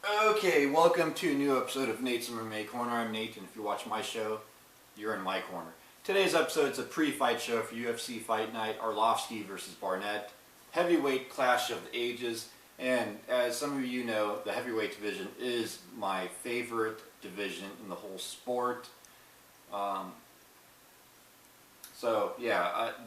Okay, welcome to a new episode of Nate's MMA Corner. I'm Nate, and if you watch my show, you're in my corner. Today's episode is a pre-fight show for UFC Fight Night, Arlovski versus Barnett. Heavyweight clash of the ages, and as some of you know, the heavyweight division is my favorite division in the whole sport.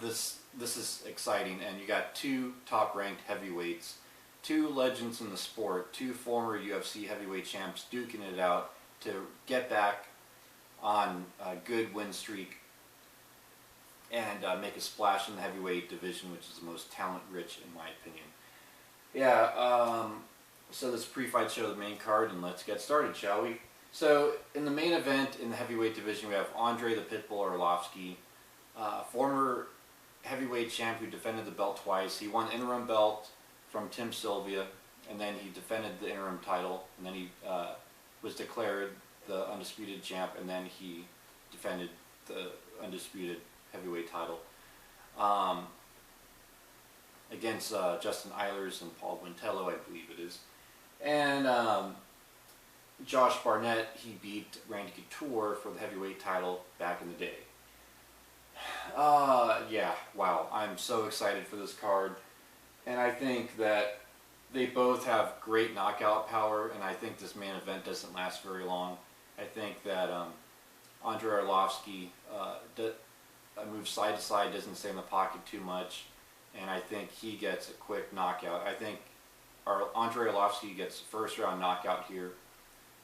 This is exciting, and you got two top-ranked heavyweights, two legends in the sport, two former UFC heavyweight champs duking it out to get back on a good win streak and make a splash in the heavyweight division, which is the most talent-rich in my opinion. So this pre-fight show, the main card, and let's get started, shall we? So in the main event in the heavyweight division, we have Andre the Pitbull Arlovski, former heavyweight champ who defended the belt twice. He won interim belt from Tim Sylvia, and then he defended the interim title, and then he was declared the undisputed champ, and then he defended the undisputed heavyweight title against Justin Eilers and Paul Guintello, I believe it is. And Josh Barnett, he beat Randy Couture for the heavyweight title back in the day. Wow, I'm so excited for this card. And I think that they both have great knockout power, and I think this main event doesn't last very long. I think that Andre Arlovski moves side to side, doesn't stay in the pocket too much, and I think he gets a quick knockout. I think Andre Arlovski gets a first round knockout here.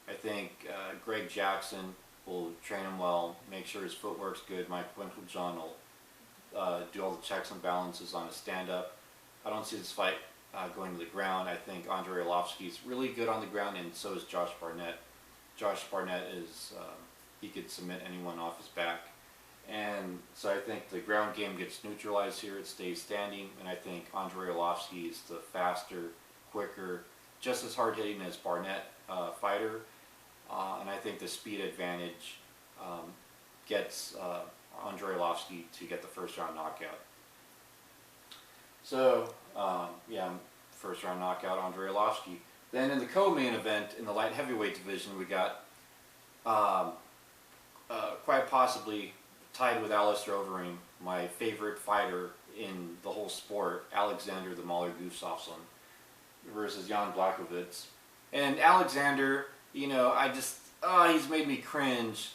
I think Greg Jackson will train him well, make sure his footwork's good. Mike Winkeljohn will do all the checks and balances on his stand-up. I don't see this fight going to the ground. I think Andre Arlovski is really good on the ground, and so is Josh Barnett. Josh Barnett is, he could submit anyone off his back. And so I think the ground game gets neutralized here, it stays standing, and I think Andre Arlovski is the faster, quicker, just as hard-hitting as Barnett fighter. And I think the speed advantage gets Andre Arlovski to get the first round knockout. So, first round knockout, Andre Arlovski. Then in the co-main event, in the light heavyweight division, we got quite possibly tied with Alistair Overeem, my favorite fighter in the whole sport, Alexander the Mauler Gustafsson versus Jan Blachowicz. And Alexander, you know, he's made me cringe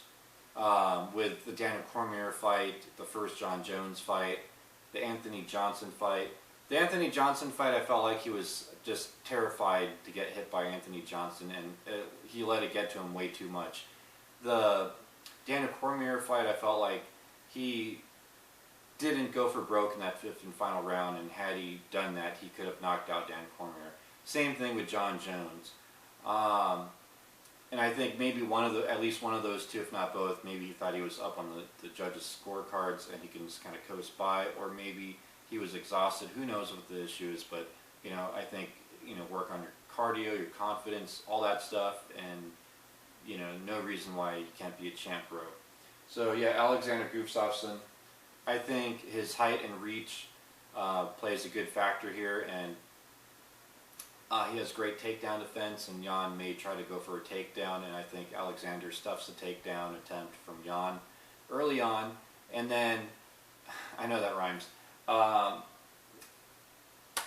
with the Daniel Cormier fight, the first John Jones fight, the Anthony Johnson fight. The Anthony Johnson fight, I felt like he was just terrified to get hit by Anthony Johnson, and he let it get to him way too much. The Daniel Cormier fight, I felt like he didn't go for broke in that fifth and final round, and had he done that, he could have knocked out Dan Cormier. Same thing with John Jones. And I think maybe at least one of those two, if not both, maybe he thought he was up on the judges' scorecards and he can just kind of coast by, or maybe he was exhausted. Who knows what the issue is, but you know, I think, you know, work on your cardio, your confidence, all that stuff, and you know, no reason why you can't be a champ, bro. So yeah, Alexander Gustafsson, I think his height and reach plays a good factor here, and he has great takedown defense, and Jan may try to go for a takedown, and I think Alexander stuffs the takedown attempt from Jan early on, and then, I know that rhymes,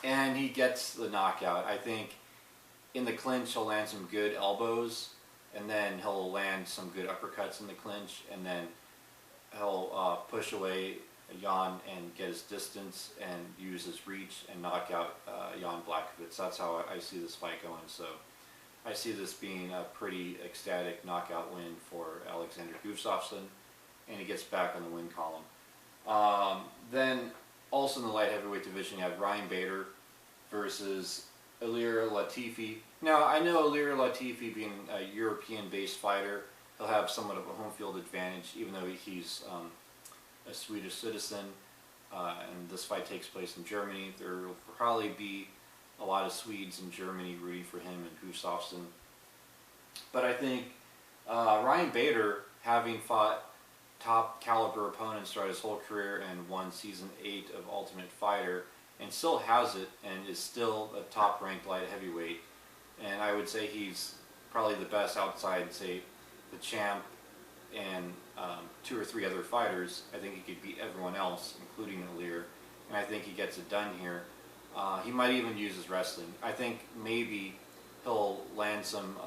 and he gets the knockout. I think in the clinch he'll land some good elbows, and then he'll land some good uppercuts in the clinch, and then he'll push away Jan and get his distance and use his reach and knock out Jan Blachowicz. That's how I see this fight going. So I see this being a pretty ecstatic knockout win for Alexander Gustafsson, and he gets back on the win column. Then also in the light heavyweight division, you have Ryan Bader versus Ilir Latifi. Now, I know Ilir Latifi, being a European-based fighter, he'll have somewhat of a home field advantage, even though he's a Swedish citizen, and this fight takes place in Germany. There will probably be a lot of Swedes in Germany rooting for him and Gustafsson. But I think Ryan Bader, having fought top caliber opponents throughout his whole career and won season 8 of Ultimate Fighter, and still has it and is still a top ranked light heavyweight, and I would say he's probably the best outside, say, the champ and 2 or 3 other fighters. I think he could beat everyone else, including Alir, and I think he gets it done here. He might even use his wrestling. I think maybe he'll land some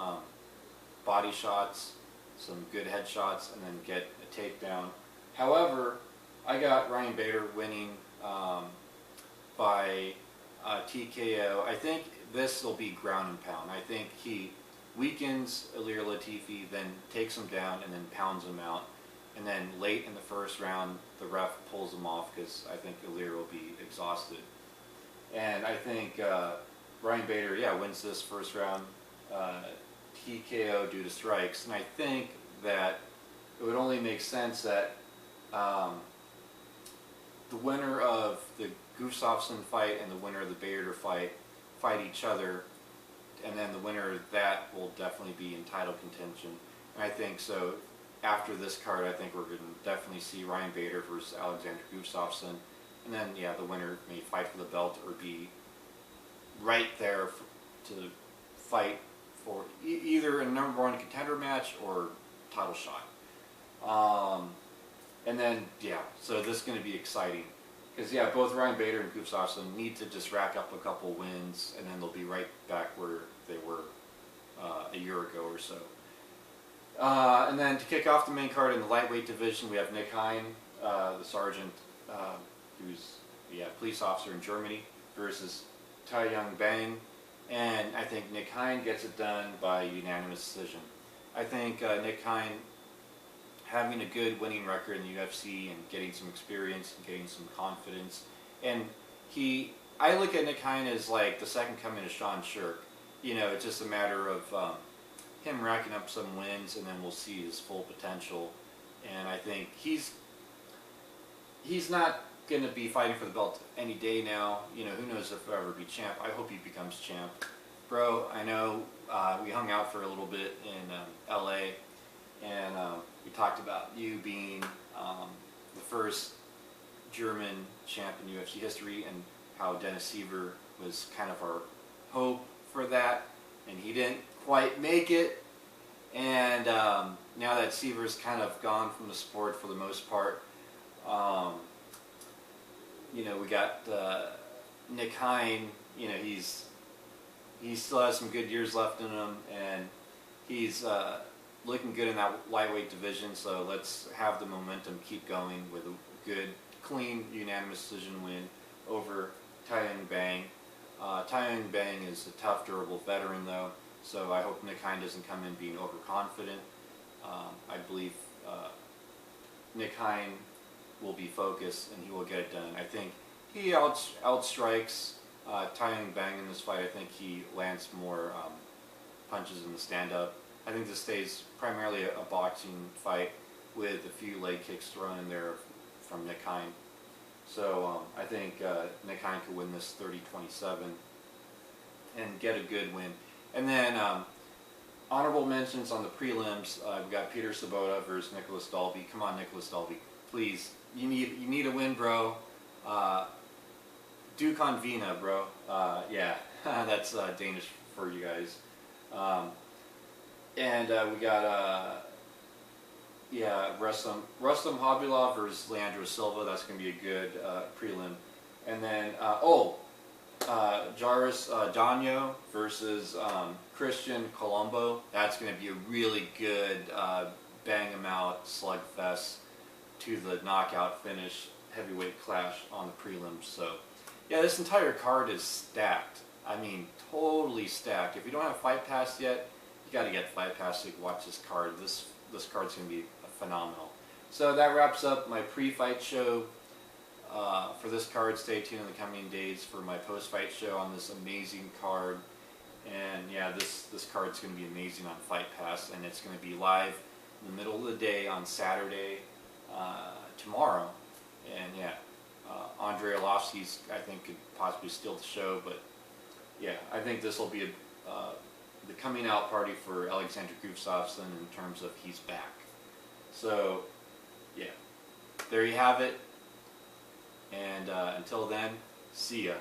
body shots, some good headshots, and then get a takedown. However, I got Ryan Bader winning by TKO. I think this will be ground and pound. I think he weakens Ilir Latifi, then takes him down, and then pounds him out. And then late in the first round, the ref pulls him off because I think Ilir will be exhausted. And I think Ryan Bader, wins this first round TKO due to strikes. And I think that it would only make sense that the winner of the Gustafsson fight and the winner of the Bader fight each other, and then the winner of that will definitely be in title contention. And I think so. After this card, I think we're going to definitely see Ryan Bader versus Alexander Gustafsson, and then the winner may fight for the belt or be right there to fight for either a #1 contender match or title shot. And then so this is going to be exciting because both Ryan Bader and Gustafsson need to just rack up a couple wins, and then they'll be right back where they were a year ago or so. And then to kick off the main card in the lightweight division, we have Nick Hein, the sergeant, who's police officer in Germany, versus Taiyang Bang. And I think Nick Hein gets it done by unanimous decision. I think Nick Hein, having a good winning record in the UFC and getting some experience and getting some confidence, and I look at Nick Hein as like the second coming of Sean Shirk. It's just a matter of him racking up some wins, and then we'll see his full potential. And I think he's not going to be fighting for the belt any day now. Who knows if he'll ever be champ. I hope he becomes champ. Bro, I know we hung out for a little bit in LA, and we talked about you being the first German champ in UFC history, and how Dennis Siver was kind of our hope for that, and he didn't quite make it. And now that Seaver's kind of gone from the sport for the most part, we got Nick Hein. He still has some good years left in him, and he's looking good in that lightweight division. So let's have the momentum keep going with a good, clean, unanimous decision win over Taiyang Bang. Taiyang Bang is a tough, durable veteran, though, so I hope Nick Hein doesn't come in being overconfident. I believe Nick Hein will be focused, and he will get it done. I think he outstrikes Taiyang Bang in this fight. I think he lands more punches in the stand-up. I think this stays primarily a boxing fight with a few leg kicks thrown in there from Nick Hein. So I think Nick Hein could win this 30-27 and get a good win. And then honorable mentions on the prelims. We've got Peter Sabota versus Nicholas Dalby. Come on, Nicholas Dalby, please. You need a win, bro. Dukon Vina, bro. That's Danish for you guys. And we got Rustam Khabilov versus Leandro Silva. That's going to be a good prelim. And then Jairus Danyo versus Christian Colombo. That's going to be a really good bang 'em out slugfest to the knockout finish heavyweight clash on the prelims. So this entire card is stacked. I mean, totally stacked. If you don't have Fight Pass yet, you got to get Fight Pass to watch this card. This card's going to be phenomenal. So that wraps up my pre-fight show for this card. Stay tuned in the coming days for my post-fight show on this amazing card. And this card's going to be amazing on Fight Pass, and it's going to be live in the middle of the day on Saturday, tomorrow. And Andre Arlovski's, I think, could possibly steal the show, but I think this will be the coming out party for Alexander Gustafsson in terms of he's back. So there you have it. And until then, see ya.